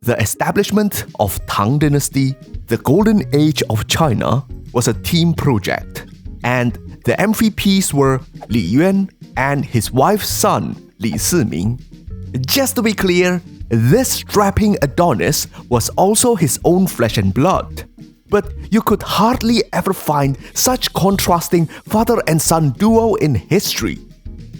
The establishment of Tang Dynasty, the golden age of China, was a team project, and the MVPs were Li Yuan and his wife's son, Li Shimin. Just to be clear, this strapping Adonis was also his own flesh and blood. But you could hardly ever find such contrasting father and son duo in history.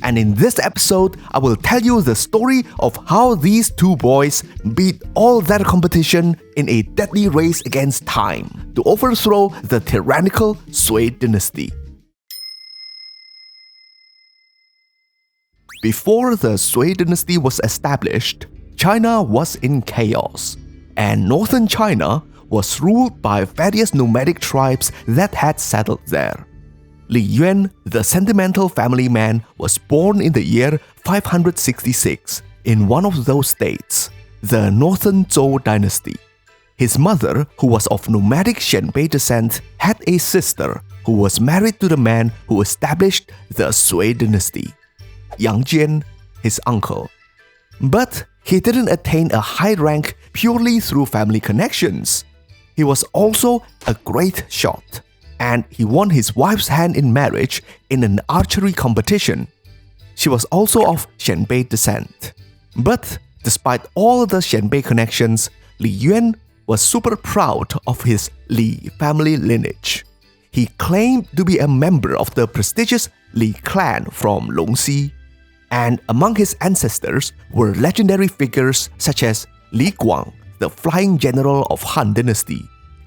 And in this episode, I will tell you the story of how these two boys beat all their competition in a deadly race against time to overthrow the tyrannical Sui Dynasty. Before the Sui Dynasty was established, China was in chaos, and northern China was ruled by various nomadic tribes that had settled there. Li Yuan, the sentimental family man, was born in the year 566 in one of those states, the northern Zhou dynasty. His mother, who was of nomadic Xianbei descent, had a sister who was married to the man who established the Sui dynasty, Yang Jian, his uncle. But he didn't attain a high rank purely through family connections. He was also a great shot, and he won his wife's hand in marriage in an archery competition. She was also of Xianbei descent. But despite all the Xianbei connections, Li Yuan was super proud of his Li family lineage. He claimed to be a member of the prestigious Li clan from Longxi, and among his ancestors were legendary figures such as Li Guang, the flying general of Han Dynasty,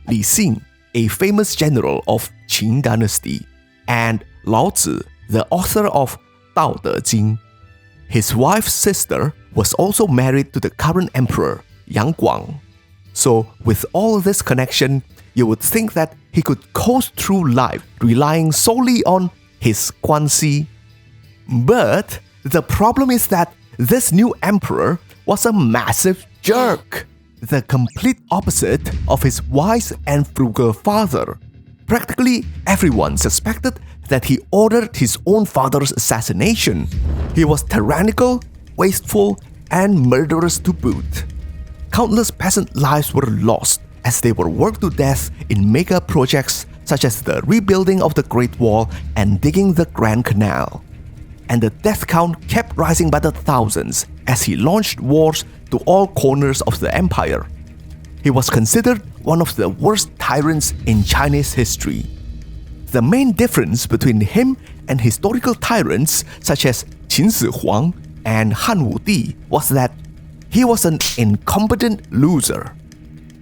Li Xing, a famous general of Qin Dynasty, and Lao Zi, the author of Dao De Jing. His wife's sister was also married to the current emperor, Yang Guang. So with all this connection, you would think that he could coast through life relying solely on his guanxi. But the problem is that this new emperor was a massive jerk, the complete opposite of his wise and frugal father. Practically everyone suspected that he ordered his own father's assassination. He was tyrannical, wasteful, and murderous to boot. Countless peasant lives were lost as they were worked to death in mega projects such as the rebuilding of the Great Wall and digging the Grand Canal. And the death count kept rising by the thousands as he launched wars to all corners of the empire. He was considered one of the worst tyrants in Chinese history. The main difference between him and historical tyrants such as Qin Shi Huang and Han Wudi was that he was an incompetent loser.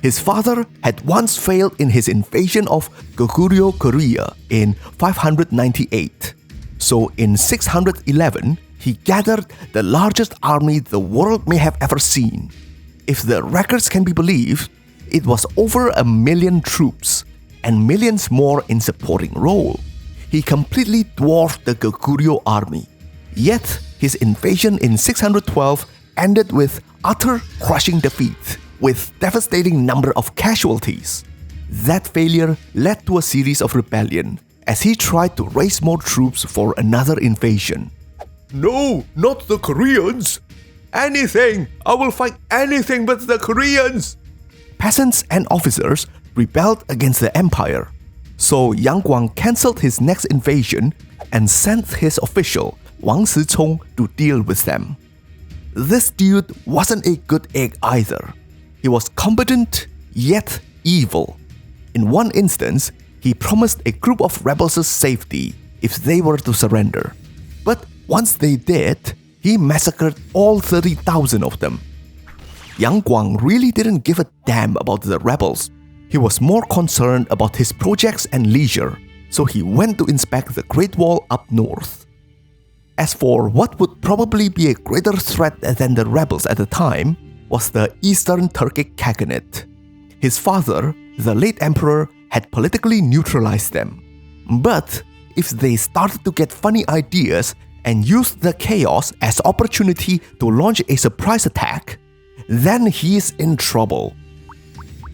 His father had once failed in his invasion of Goguryeo Korea in 598. So in 611, he gathered the largest army the world may have ever seen. If the records can be believed, it was over 1 million troops and millions more in supporting role. He completely dwarfed the Goguryeo army. Yet, his invasion in 612 ended with utter crushing defeat, with devastating number of casualties. That failure led to a series of rebellion as he tried to raise more troops for another invasion. No, not the Koreans! Anything! I will fight anything but the Koreans! Peasants and officers rebelled against the empire. So Yang Guang cancelled his next invasion and sent his official Wang Sicong to deal with them. This dude wasn't a good egg either. He was competent, yet evil. In one instance, he promised a group of rebels safety if they were to surrender. But once they did, he massacred all 30,000 of them. Yang Guang really didn't give a damn about the rebels. He was more concerned about his projects and leisure, so he went to inspect the Great Wall up north. As for what would probably be a greater threat than the rebels at the time, was the Eastern Turkic Khaganate. His father, the late emperor, had politically neutralized them. But if they started to get funny ideas and used the chaos as opportunity to launch a surprise attack, then he is in trouble.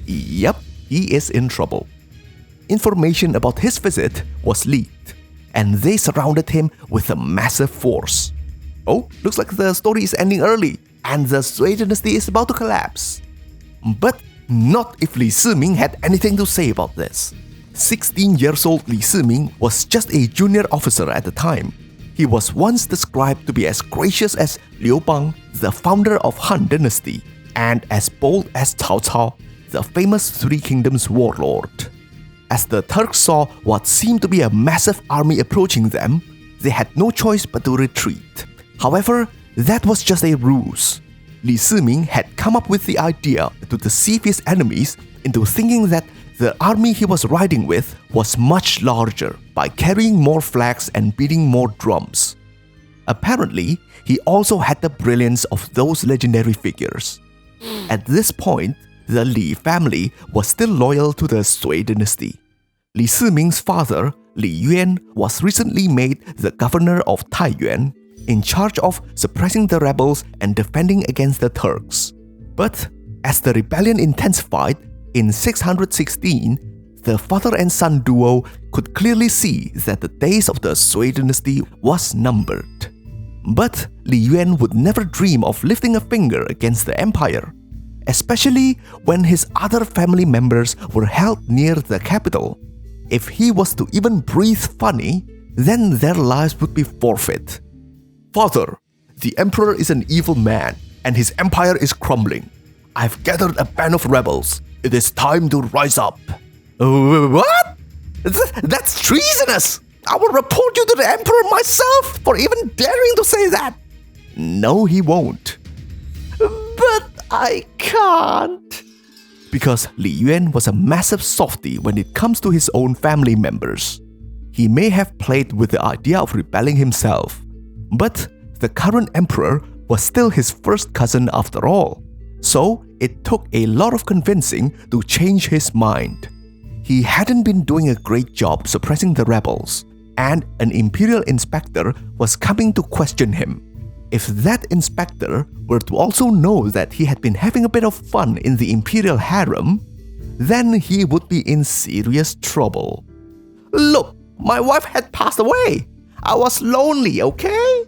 Yep, he is in trouble. Information about his visit was leaked, and they surrounded him with a massive force. Oh, looks like the story is ending early, and the Sui Dynasty is about to collapse. But not if Li Shimin had anything to say about this. 16 years old Li Shimin was just a junior officer at the time. He was once described to be as gracious as Liu Bang, the founder of Han Dynasty, and as bold as Cao Cao, the famous Three Kingdoms warlord. As the Turks saw what seemed to be a massive army approaching them, they had no choice but to retreat. However, that was just a ruse. Li Shimin had come up with the idea to deceive his enemies into thinking that the army he was riding with was much larger by carrying more flags and beating more drums. Apparently, he also had the brilliance of those legendary figures. At this point, the Li family was still loyal to the Sui Dynasty. Li Shimin's father, Li Yuan, was recently made the governor of Taiyuan, in charge of suppressing the rebels and defending against the Turks. But as the rebellion intensified, in 616, the father and son duo could clearly see that the days of the Sui Dynasty was numbered. But Li Yuan would never dream of lifting a finger against the empire, especially when his other family members were held near the capital. If he was to even breathe funny, then their lives would be forfeit. Father, the emperor is an evil man, and his empire is crumbling. I've gathered a band of rebels. It is time to rise up. What? That's treasonous! I will report you to the emperor myself for even daring to say that. No, he won't. But I can't. Because Li Yuan was a massive softie when it comes to his own family members. He may have played with the idea of rebelling himself, but the current emperor was still his first cousin after all. So it took a lot of convincing to change his mind. He hadn't been doing a great job suppressing the rebels, and an imperial inspector was coming to question him. If that inspector were to also know that he had been having a bit of fun in the imperial harem, then he would be in serious trouble. Look, my wife had passed away. I was lonely, okay?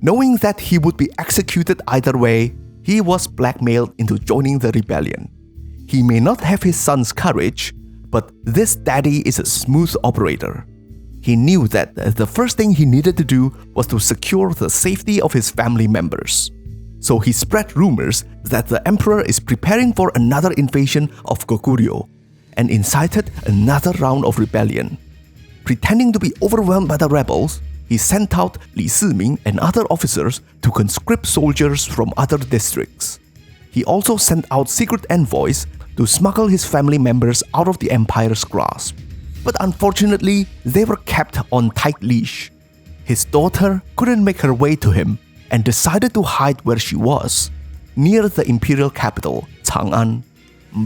Knowing that he would be executed either way, he was blackmailed into joining the rebellion. He may not have his son's courage, but this daddy is a smooth operator. He knew that the first thing he needed to do was to secure the safety of his family members. So he spread rumors that the emperor is preparing for another invasion of Goguryeo and incited another round of rebellion. Pretending to be overwhelmed by the rebels, he sent out Li Shimin and other officers to conscript soldiers from other districts. He also sent out secret envoys to smuggle his family members out of the empire's grasp. But unfortunately, they were kept on tight leash. His daughter couldn't make her way to him and decided to hide where she was, near the imperial capital, Chang'an.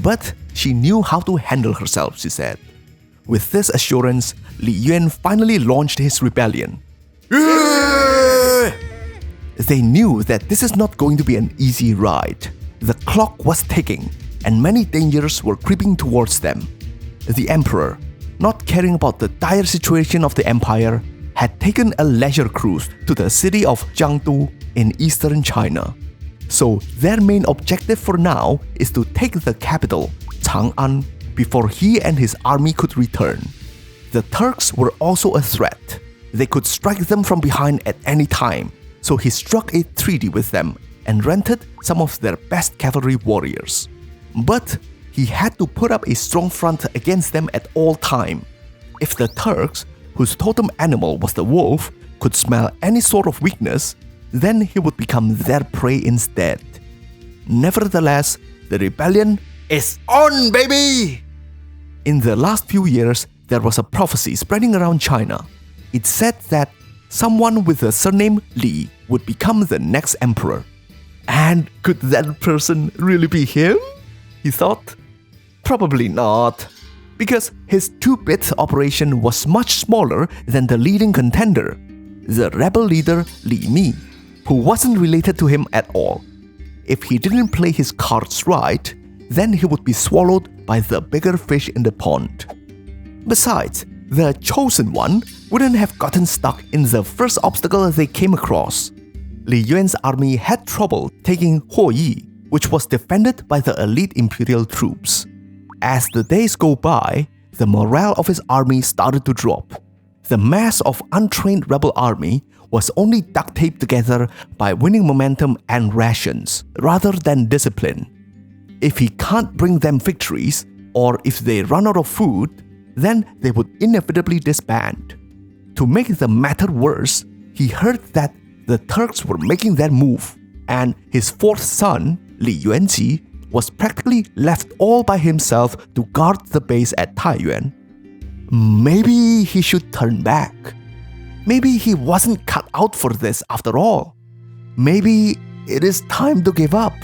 But she knew how to handle herself, she said. With this assurance, Li Yuan finally launched his rebellion. They knew that this is not going to be an easy ride. The clock was ticking, and many dangers were creeping towards them. The emperor, not caring about the dire situation of the empire, had taken a leisure cruise to the city of Jiangdu in eastern China. So their main objective for now is to take the capital, Chang'an, before he and his army could return. The Turks were also a threat. They could strike them from behind at any time, so he struck a treaty with them and rented some of their best cavalry warriors. But he had to put up a strong front against them at all time. If the Turks, whose totem animal was the wolf, could smell any sort of weakness, then he would become their prey instead. Nevertheless, the rebellion is on, baby! In the last few years, there was a prophecy spreading around China. It said that someone with the surname Li would become the next emperor. And could that person really be him? He thought. Probably not, because his two-bit operation was much smaller than the leading contender, the rebel leader Li Mi, who wasn't related to him at all. If he didn't play his cards right, then he would be swallowed by the bigger fish in the pond. Besides, the chosen one wouldn't have gotten stuck in the first obstacle they came across. Li Yuan's army had trouble taking Huoyi, which was defended by the elite imperial troops. As the days go by, the morale of his army started to drop. The mass of untrained rebel army was only duct taped together by winning momentum and rations, rather than discipline. If he can't bring them victories, or if they run out of food, then they would inevitably disband. To make the matter worse, he heard that the Turks were making their move, and his fourth son, Li Yuanji, was practically left all by himself to guard the base at Taiyuan. Maybe he should turn back. Maybe he wasn't cut out for this after all. Maybe it is time to give up,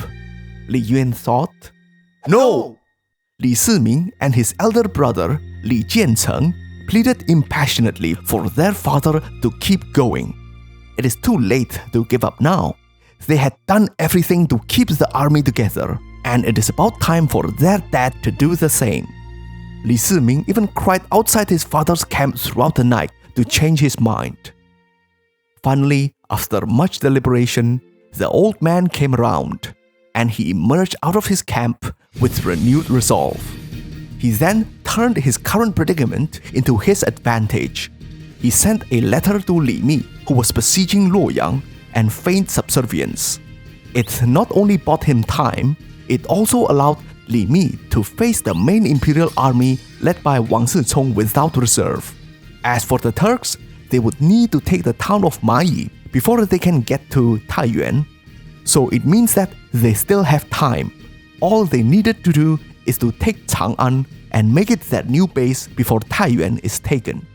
Li Yuan thought. No! Li Shimin and his elder brother, Li Jiancheng, pleaded impassionately for their father to keep going. It is too late to give up now. They had done everything to keep the army together, and it is about time for their dad to do the same. Li Shimin even cried outside his father's camp throughout the night to change his mind. Finally, after much deliberation, the old man came around, and he emerged out of his camp with renewed resolve. He then turned his current predicament into his advantage. He sent a letter to Li Mi, who was besieging Luoyang, and feigned subservience. It not only bought him time, it also allowed Li Mi to face the main imperial army led by Wang Sicong without reserve. As for the Turks, they would need to take the town of Mayi before they can get to Taiyuan. So it means that they still have time. All they needed to do is to take Chang'an and make it their new base before Taiyuan is taken.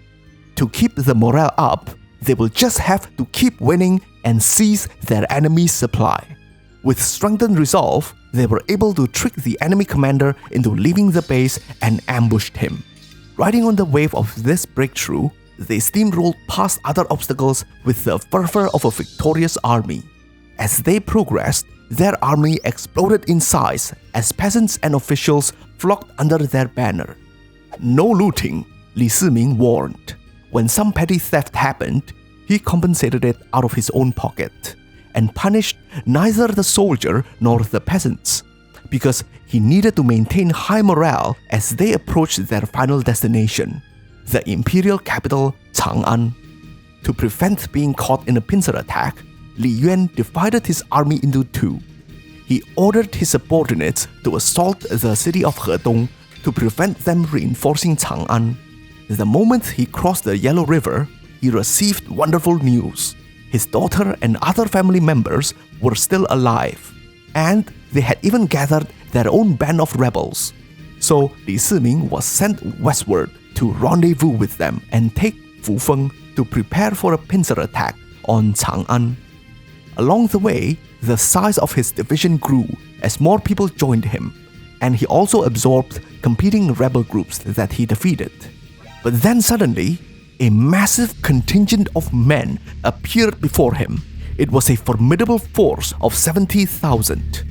To keep the morale up, they will just have to keep winning and seize their enemy's supply. With strengthened resolve, they were able to trick the enemy commander into leaving the base and ambushed him. Riding on the wave of this breakthrough, they steamrolled past other obstacles with the fervor of a victorious army. As they progressed, their army exploded in size as peasants and officials flocked under their banner. No looting, Li Shimin warned. When some petty theft happened, he compensated it out of his own pocket and punished neither the soldier nor the peasants, because he needed to maintain high morale as they approached their final destination, the imperial capital Chang'an. To prevent being caught in a pincer attack, Li Yuan divided his army into two. He ordered his subordinates to assault the city of Hedong to prevent them reinforcing Chang'an. The moment he crossed the Yellow River, he received wonderful news. His daughter and other family members were still alive, and they had even gathered their own band of rebels. So Li Shimin was sent westward to rendezvous with them and take Fufeng to prepare for a pincer attack on Chang'an. Along the way, the size of his division grew as more people joined him, and he also absorbed competing rebel groups that he defeated. But then suddenly, a massive contingent of men appeared before him. It was a formidable force of 70,000.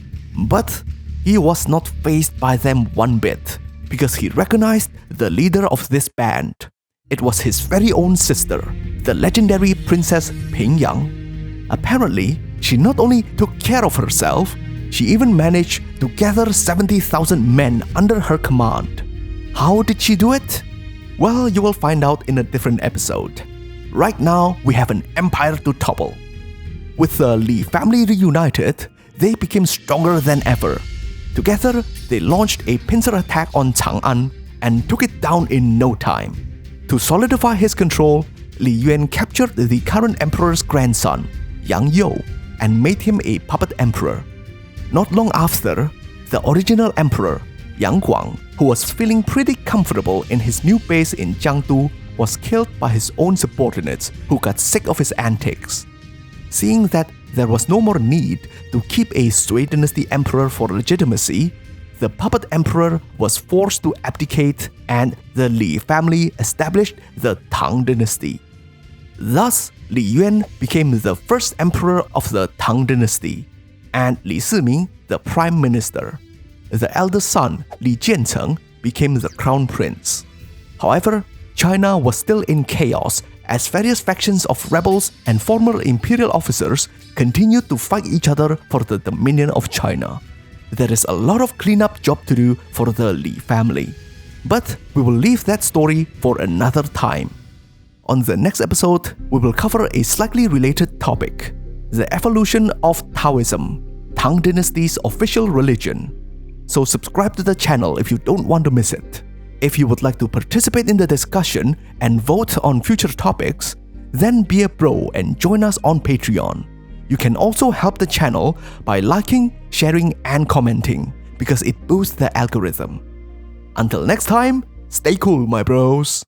But he was not fazed by them one bit, because he recognized the leader of this band. It was his very own sister, the legendary Princess Pingyang. Apparently, she not only took care of herself, she even managed to gather 70,000 men under her command. How did she do it? Well, you will find out in a different episode. Right now, we have an empire to topple. With the Li family reunited, they became stronger than ever. Together, they launched a pincer attack on Chang'an and took it down in no time. To solidify his control, Li Yuan captured the current emperor's grandson, Yang You, and made him a puppet emperor. Not long after, the original emperor, Yang Guang, who was feeling pretty comfortable in his new base in Jiangdu, was killed by his own subordinates who got sick of his antics. Seeing that there was no more need to keep a Sui Dynasty emperor for legitimacy, the puppet emperor was forced to abdicate, and the Li family established the Tang Dynasty. Thus, Li Yuan became the first emperor of the Tang Dynasty, and Li Shimin the prime minister. The eldest son, Li Jiancheng, became the crown prince. However, China was still in chaos as various factions of rebels and former imperial officers continued to fight each other for the dominion of China. there is a lot of cleanup job to do for the Li family. But we will leave that story for another time. On the next episode, we will cover a slightly related topic: the evolution of Taoism, Tang Dynasty's official religion. So subscribe to the channel if you don't want to miss it. If you would like to participate in the discussion and vote on future topics, then be a bro and join us on Patreon. You can also help the channel by liking, sharing, and commenting because it boosts the algorithm. Until next time, stay cool, my bros.